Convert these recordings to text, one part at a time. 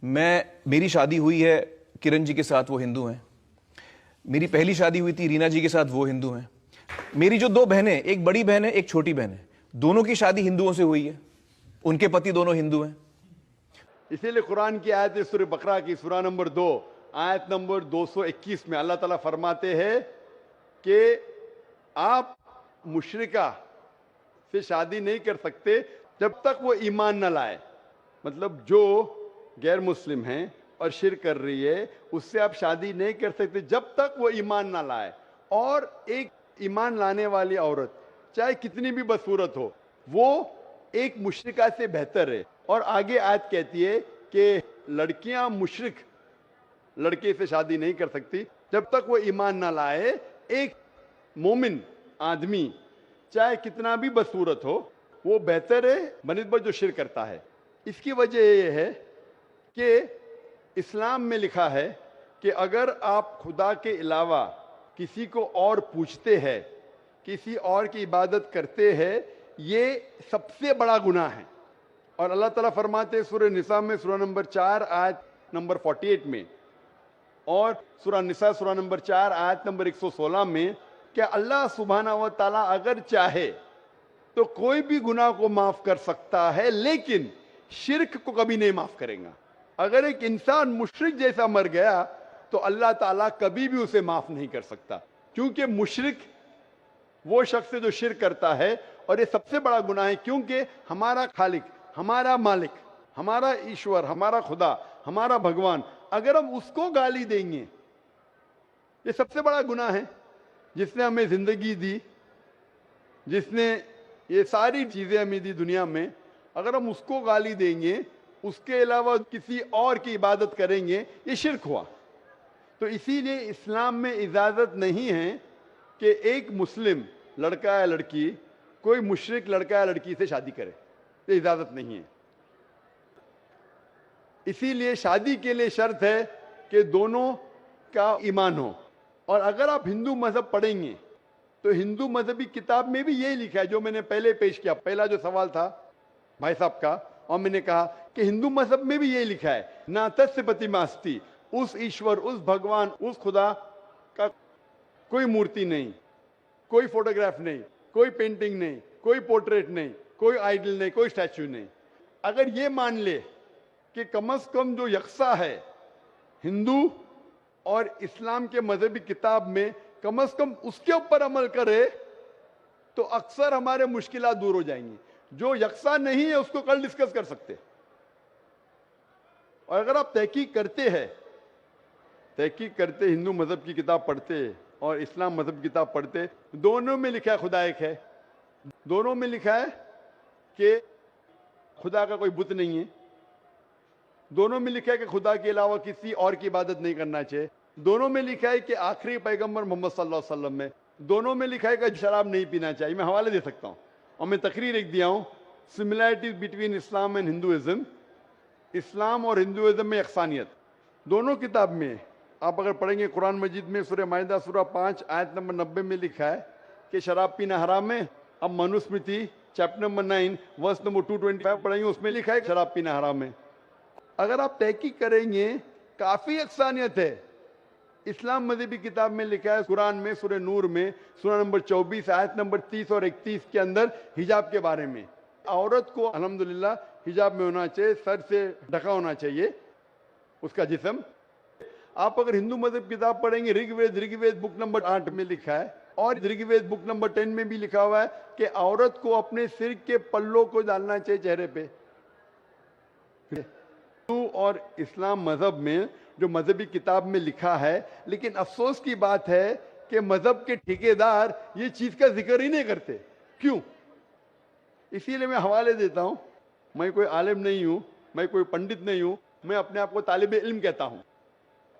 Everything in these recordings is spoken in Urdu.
میری شادی ہوئی ہے کرن جی کے ساتھ، وہ ہندو ہیں. میری پہلی شادی ہوئی تھی رینا جی کے ساتھ، وہ ہندو ہیں. میری جو دو بہنیں، ایک بڑی بہن ہے ایک چھوٹی بہن ہے، دونوں کی شادی ہندوؤں سے ہوئی ہے، ان کے پتی دونوں ہندو ہیں. اسی لیے قرآن کی آیت سورہ بقرہ کی سورہ نمبر 2 آیت نمبر 221 میں اللہ تعالیٰ فرماتے ہیں کہ آپ مشرکہ سے شادی نہیں کر سکتے جب تک وہ ایمان نہ لائے. مطلب جو غیر مسلم ہیں اور شرک کر رہی ہے اس سے آپ شادی نہیں کر سکتے جب تک وہ ایمان نہ لائے. اور ایک ایمان لانے والی عورت چاہے کتنی بھی بدصورت ہو وہ ایک مشرکہ سے بہتر ہے. اور آگے آیت کہتی ہے کہ لڑکیاں مشرک لڑکے سے شادی نہیں کر سکتی جب تک وہ ایمان نہ لائے. ایک مومن آدمی چاہے کتنا بھی بدصورت ہو وہ بہتر ہے بنسبت جو شرک کرتا ہے. اس کی وجہ یہ ہے کہ اسلام میں لکھا ہے کہ اگر آپ خدا کے علاوہ کسی کو اور پوچھتے ہیں، کسی اور کی عبادت کرتے ہیں، یہ سب سے بڑا گناہ ہے. اور اللہ تعالیٰ فرماتے ہیں سورہ نساء میں سورہ نمبر 4 آیت نمبر 48 میں اور سورہ نساء سورہ نمبر 4 آیت نمبر 116 میں کہ اللہ سبحانہ و تعالیٰ اگر چاہے تو کوئی بھی گناہ کو معاف کر سکتا ہے لیکن شرک کو کبھی نہیں معاف کرے گا. اگر ایک انسان مشرک جیسا مر گیا تو اللہ تعالیٰ کبھی بھی اسے معاف نہیں کر سکتا، کیونکہ مشرک وہ شخص ہے جو شرک کرتا ہے. اور یہ سب سے بڑا گناہ ہے کیونکہ ہمارا خالق، ہمارا مالک، ہمارا ایشور، ہمارا خدا، ہمارا بھگوان اگر ہم اس کو گالی دیں گے، یہ سب سے بڑا گناہ ہے. جس نے ہمیں زندگی دی، جس نے یہ ساری چیزیں ہمیں دی دنیا میں، اگر ہم اس کو گالی دیں گے، اس کے علاوہ کسی اور کی عبادت کریں گے، یہ شرک ہوا. تو اسی لیے اسلام میں اجازت نہیں ہے کہ ایک مسلم لڑکا یا لڑکی کوئی مشرک لڑکا یا لڑکی سے شادی کرے، یہ اجازت نہیں ہے. اسی لیے شادی کے لیے شرط ہے کہ دونوں کا ایمان ہو. اور اگر آپ ہندو مذہب پڑھیں گے تو ہندو مذہبی کتاب میں بھی یہی لکھا ہے جو میں نے پہلے پیش کیا، پہلا جو سوال تھا بھائی صاحب کا، اور میں نے کہا کہ ہندو مذہب میں بھی یہی لکھا ہے نا تسیہ پرتیماستی، اس ایشور، اس بھگوان، اس خدا کا کوئی مورتی نہیں، کوئی فوٹوگراف نہیں، کوئی پینٹنگ نہیں، کوئی پورٹریٹ نہیں، کوئی آئیڈل نہیں، کوئی اسٹیچو نہیں. اگر یہ مان لے کہ کم از کم جو یکساں ہے ہندو اور اسلام کے مذہبی کتاب میں، کم از کم اس کے اوپر عمل کرے تو اکثر ہمارے مشکلات دور ہو جائیں گی. جو یکساں نہیں ہے اس کو کل ڈسکس کر سکتے. اور اگر آپ تحقیق کرتے ہندو مذہب کی کتاب پڑھتے اور اسلام مذہب کی کتاب پڑھتے، دونوں میں لکھا ہے خدا ایک ہے، دونوں میں لکھا ہے کہ خدا کا کوئی بت نہیں ہے، دونوں میں لکھا ہے کہ خدا کے علاوہ کسی اور کی عبادت نہیں کرنا چاہیے، دونوں میں لکھا ہے کہ آخری پیغمبر محمد صلی اللہ علیہ وسلم میں، دونوں میں لکھا ہے کہ شراب نہیں پینا چاہیے. میں حوالے دے سکتا ہوں اور میں تقریر ایک دیا ہوں، similarities between Islam and Hinduism, اسلام اور ہندوازم میں یکسانیت دونوں کتاب میں. آپ اگر پڑھیں گے قرآن مجید میں سورہ مائدہ سورہ 5 آیت نمبر 90 میں لکھا ہے کہ شراب پینا حرام ہے. اب Manusmriti chapter number 9 verse number 225 پڑھیں گے، اس میں لکھا ہے کہ شراب پینا حرام ہے. اگر آپ تحقیق کریں گے کافی یکسانیت ہے. اسلام مذہبی کتاب میں لکھا ہے قرآن میں سورہ نور میں سورہ نمبر 24 آیت نمبر 30 اور 31 کے اندر حجاب کے بارے میں، عورت کو الحمدللہ حجاب میں ہونا چاہیے، سر سے ڈھکا ہونا چاہیے اس کا جسم. آپ اگر ہندو مذہب کتاب پڑھیں گے رگ وید بک نمبر 8 میں لکھا ہے اور رگ وید بک نمبر 10 میں بھی لکھا ہوا ہے کہ عورت کو اپنے سر کے پلوں کو ڈالنا چاہیے چہرے پہ. ہندو اور اسلام مذہب میں جو مذہبی کتاب میں لکھا ہے، لیکن افسوس کی بات ہے کہ مذہب کے ٹھیکیدار یہ چیز کا ذکر ہی نہیں کرتے. کیوں؟ اسی لیے میں حوالے دیتا ہوں. میں کوئی عالم نہیں ہوں، میں کوئی پنڈت نہیں ہوں، میں اپنے آپ کو طالب علم کہتا ہوں،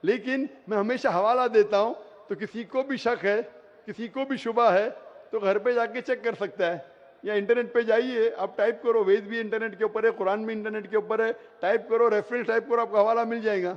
لیکن میں ہمیشہ حوالہ دیتا ہوں. تو کسی کو بھی شک ہے، کسی کو بھی شبہ ہے تو گھر پہ جا کے چیک کر سکتا ہے، یا انٹرنیٹ پہ جائیے، آپ ٹائپ کرو، وید بھی انٹرنیٹ کے اوپر ہے، قرآن بھی انٹرنیٹ کے اوپر ہے، ٹائپ کرو، ریفرنس ٹائپ کرو، آپ کو حوالہ مل جائے گا.